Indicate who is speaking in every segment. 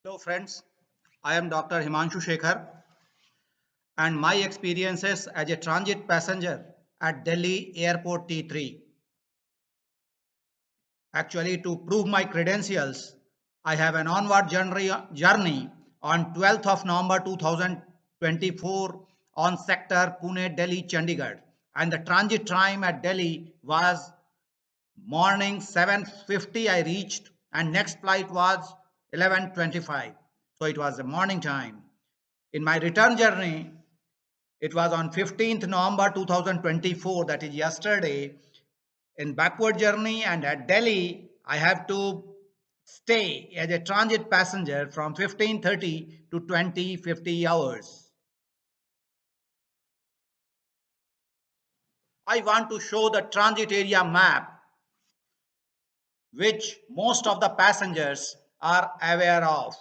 Speaker 1: Hello friends, I am Dr. Himanshu Shekhar and my experiences as a transit passenger at Delhi Airport T3. Actually, to prove my credentials, I have an onward journey on 12th of November 2024 on sector Pune Delhi Chandigarh, and the transit time at Delhi was morning 7:50 I reached, and next flight was 11:25. So it was the morning time. In my return journey, it was on 15th November 2024, that is yesterday. In backward journey and at Delhi, I have to stay as a transit passenger from 15:30 to 20:50 hours. I want to show the transit area map, which most of the passengers are aware of.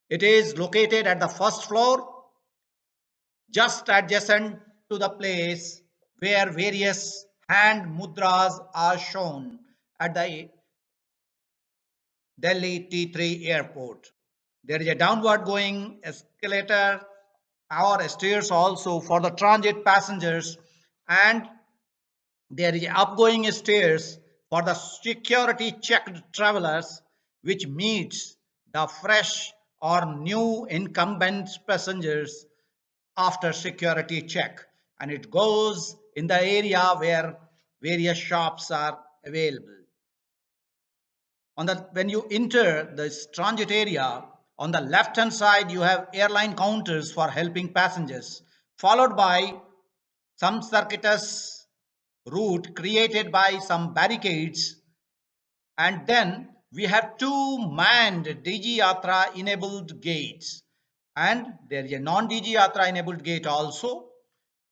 Speaker 1: It is located at the first floor, just adjacent to the place where various hand mudras are shown at the Delhi T3 airport. There is a downward going escalator or stairs also for the transit passengers, and there is upgoing stairs for the security checked travelers, which meets the fresh or new incumbent passengers after security check, and it goes in the area where various shops are available. When you enter this transit area, on the left hand side you have airline counters for helping passengers, followed by some circuitous route created by some barricades, and then we have two manned DG Yatra enabled gates, and there is a non DG Yatra enabled gate also.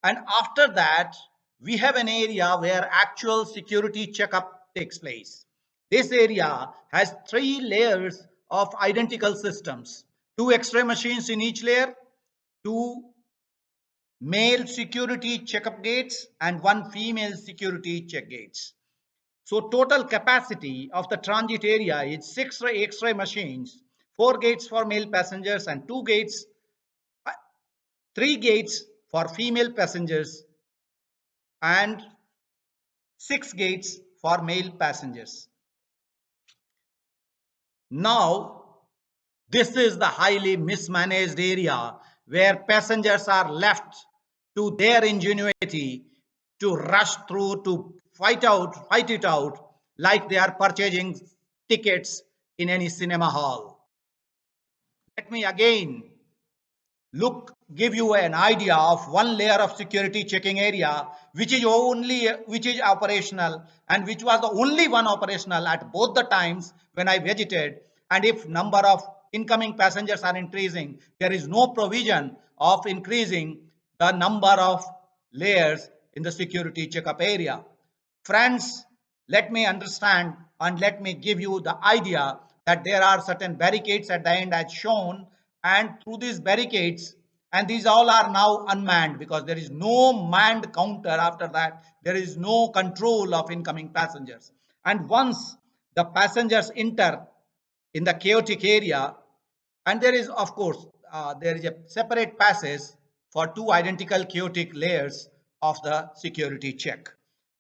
Speaker 1: And after that, we have an area where actual security checkup takes place. This area has three layers of identical systems, two X-ray machines in each layer, two male security checkup gates, and one female security check gates. So total capacity of the transit area is six X-ray machines, four gates for male passengers and three gates for female passengers, and six gates for male passengers. Now, this is the highly mismanaged area where passengers are left to their ingenuity to rush through to fight it out like they are purchasing tickets in any cinema hall. Let me again give you an idea of one layer of security checking area which is operational, and which was the only one operational at both the times when I visited. And if number of incoming passengers are increasing, there is no provision of increasing the number of layers in the security checkup area. Friends, let me understand and let me give you the idea that there are certain barricades at the end as shown, and through these barricades, and these all are now unmanned because there is no manned counter. After that, there is no control of incoming passengers, and once the passengers enter in the chaotic area, and there is of course there is a separate passage for two identical chaotic layers of the security check,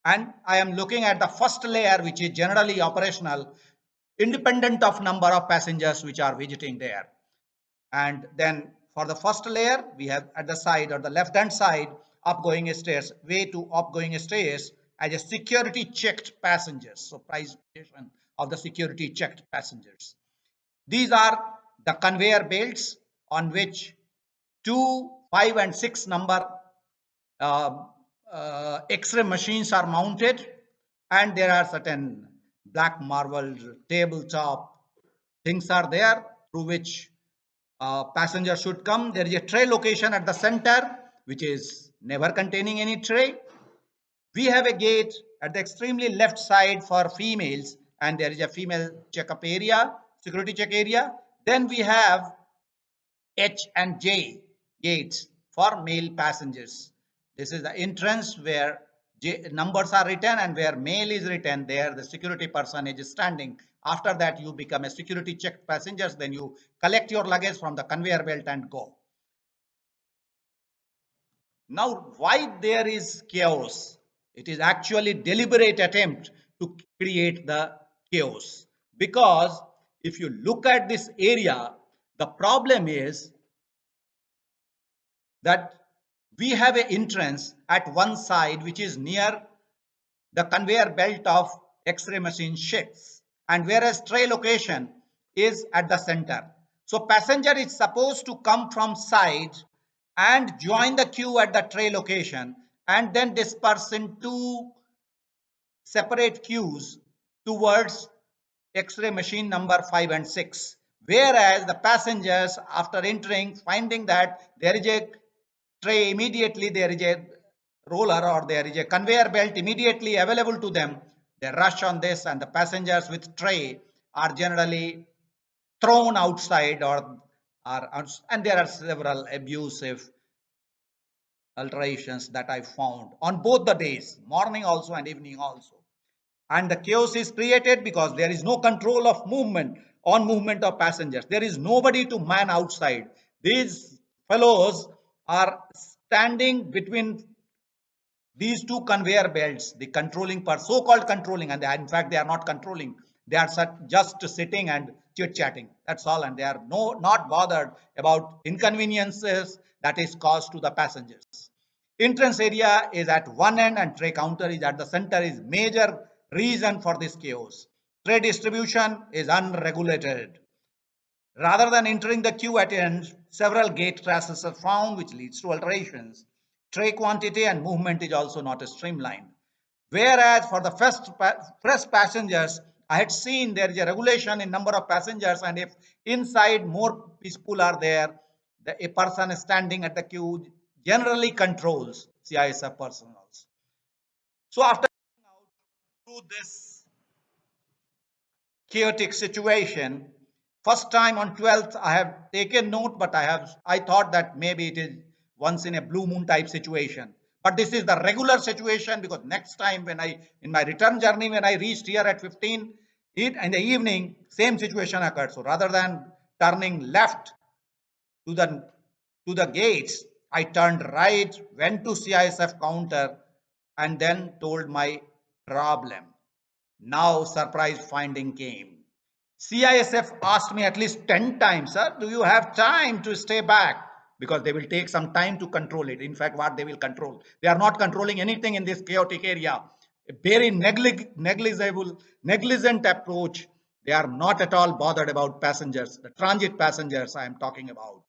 Speaker 1: and I am looking at the first layer, which is generally operational independent of number of passengers which are visiting there. And then for the first layer, we have at the side or the left hand side upgoing stairs, way to upgoing stairs as a security checked passengers. So presentation of the security checked passengers. These are the conveyor belts on which 2, 5 and 6 number uh, X-ray machines are mounted, and there are certain black marble tabletop things are there through which passenger should come. There is a tray location at the center which is never containing any tray. We have a gate at the extremely left side for females, and there is a female checkup area, security check area. Then we have H and J gates for male passengers. This is the entrance where numbers are written, and where male is written, there the security person is standing After that, you become a security check passengers. Then you collect your luggage from the conveyor belt and go. Now, why there is chaos? It is actually deliberate attempt to create the chaos. Because if you look at this area, the problem is that we have an entrance at one side which is near the conveyor belt of X-ray machine shifts, and whereas tray location is at the center. So passenger is supposed to come from side and join the queue at the tray location and then disperse in two separate queues towards X-ray machine number 5 and 6. Whereas the passengers, after entering, finding that there is a tray, immediately there is a roller or there is a conveyor belt immediately available to them, they rush on this, and the passengers with tray are generally thrown outside and there are several abusive alterations that I found on both the days, morning also and evening also. And the chaos is created because there is no control of movement of passengers. There is nobody to man outside. These fellows are standing between these two conveyor belts, the controlling part, so-called controlling, and in fact they are not controlling. They are just sitting and chit-chatting. That's all, and they are not bothered about inconveniences that is caused to the passengers. Entrance area is at one end and tray counter is at the center is major reason for this chaos. Tray distribution is unregulated. Rather than entering the queue at end, several gate traces are found which leads to alterations. Tray quantity and movement is also not streamlined. Whereas for the fresh passengers, I had seen there is a regulation in number of passengers, and if inside more people are there, a person standing at the queue generally controls CISF personnel. So after through this chaotic situation, first time on 12th I have taken note, but I thought that maybe it is once in a blue moon type situation. But this is the regular situation, because next time when I in my return journey when I reached here at 15 in the evening, same situation occurred. So rather than turning left to the gates, I turned right, went to CISF counter, and then told my problem. Now surprise finding came. CISF asked me at least 10 times, sir, do you have time to stay back? Because they will take some time to control it. In fact, what they will control, they are not controlling anything in this chaotic area. A very negligent approach. They are not at all bothered about passengers, the transit passengers I am talking about.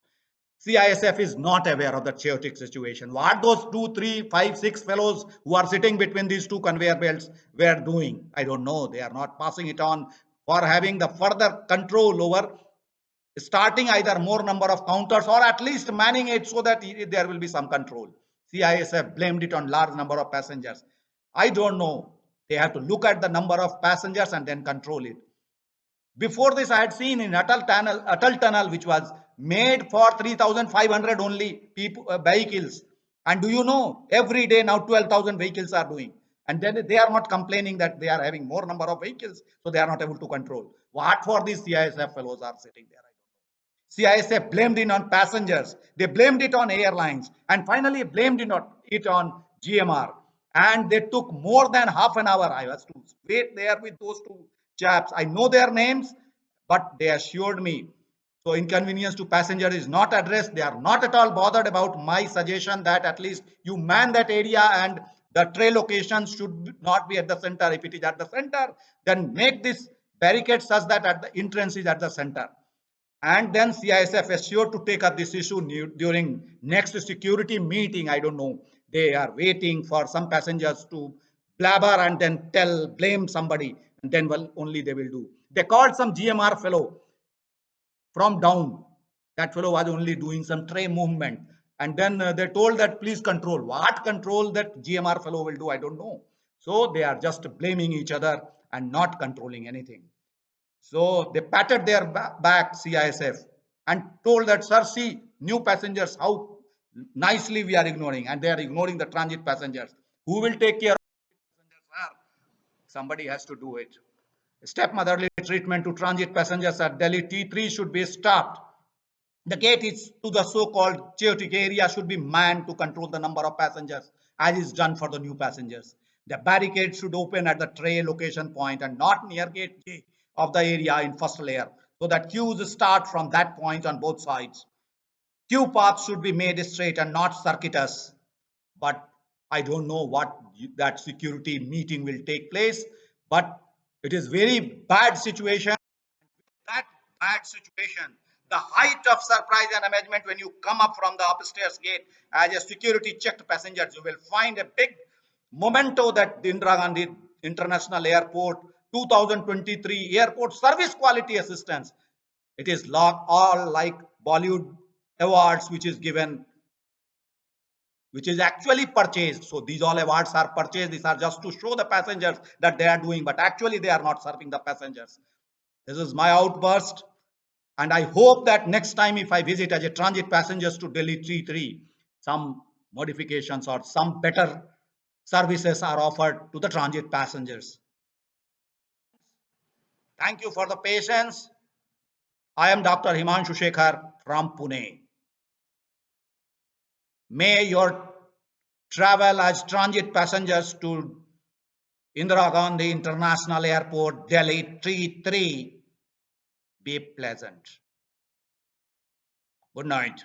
Speaker 1: CISF is not aware of the chaotic situation. What those 2, 3, 5, 6 fellows who are sitting between these two conveyor belts were doing, I don't know. They are not passing it on for having the further control over starting either more number of counters or at least manning it so that there will be some control. CISF blamed it on large number of passengers. I don't know. They have to look at the number of passengers and then control it. Before this, I had seen in Atal Tunnel, which was made for 3,500 only people, vehicles. And do you know, every day now 12,000 vehicles are doing. And then they are not complaining that they are having more number of vehicles, so they are not able to control. What for these CISF fellows are sitting there? CISF blamed it on passengers. They blamed it on airlines, and finally blamed it on GMR. And they took more than half an hour. I was to wait there with those two chaps. I know their names, but they assured me. So inconvenience to passenger is not addressed. They are not at all bothered about my suggestion that at least you man that area, and the tray location should not be at the center. If it is at the center, then make this barricade such that at the entrance is at the center. And then CISF is sure to take up this issue during next security meeting. I don't know. They are waiting for some passengers to blabber and then blame somebody, and then well, only they will do. They called some GMR fellow from down. That fellow was only doing some tray movement. And then they told that please control. What control that GMR fellow will do, I don't know. So they are just blaming each other and not controlling anything. So they patted their back, CISF, and told that, sir, see, new passengers, how nicely we are ignoring. And they are ignoring the transit passengers. Who will take care of passengers? Sir, somebody has to do it. Stepmotherly treatment to transit passengers at Delhi T3 should be stopped. The gate is to the so-called chaotic area should be manned to control the number of passengers, as is done for the new passengers. The barricade should open at the tray location point and not near gate J of the area in first layer, so that queues start from that point on both sides. Queue paths should be made straight and not circuitous. But I don't know what that security meeting will take place. But it is very bad situation. That bad situation, the height of surprise and amazement when you come up from the upstairs gate as a security checked passengers, you will find a big memento that the Indira Gandhi International Airport 2023 airport service quality assistance. It is all like Bollywood awards, which is given, which is actually purchased. So these all awards are purchased. These are just to show the passengers that they are doing, but actually they are not serving the passengers. This is my outburst. And I hope that next time if I visit as a transit passengers to Delhi T3, some modifications or some better services are offered to the transit passengers. Thank you for the patience. I am Dr. Himanshu Shekhar from Pune. May your travel as transit passengers to Indira Gandhi International Airport, Delhi T3 be pleasant. Good night.